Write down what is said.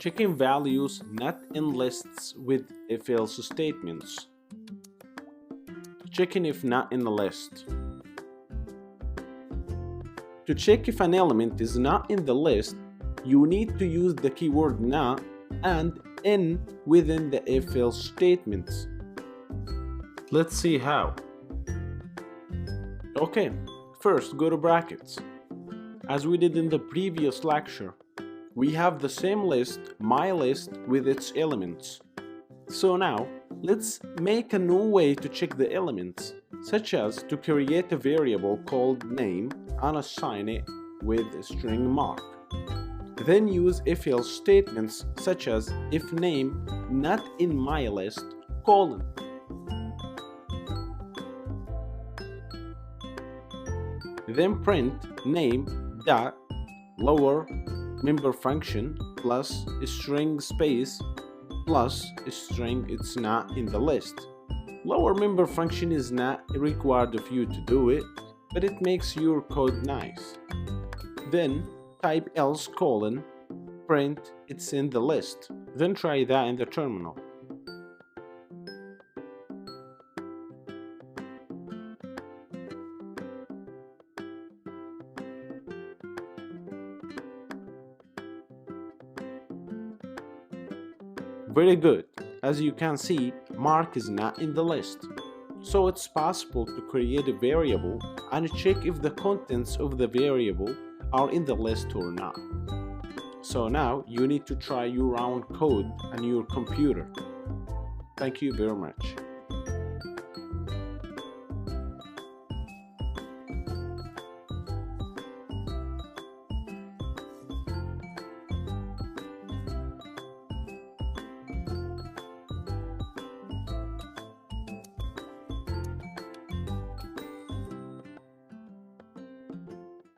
Checking values not in lists with if-else statements. Checking if not in a list. To check if an element is not in the list, you need to use the keyword not and in within the if-else statements. Let's see how. Okay, first go to brackets. As we did in the previous lecture, we have the same list, my list, with its elements. So now, let's make a new way to check the elements, such as to create a variable called name and assign it with a string mark. Then use if-else statements such as if name not in my list, colon. Then print name dot lower member function plus string space plus string it's not in the list. Lower member function is not required of you to do it, but it makes your code nice. Then type else colon print it's in the list. Then try that in the terminal. Very good. As you can see, Mark is not in the list. So it's possible to create a variable and check if the contents of the variable are in the list or not. So now you need to try your own code on your computer. Thank you very much.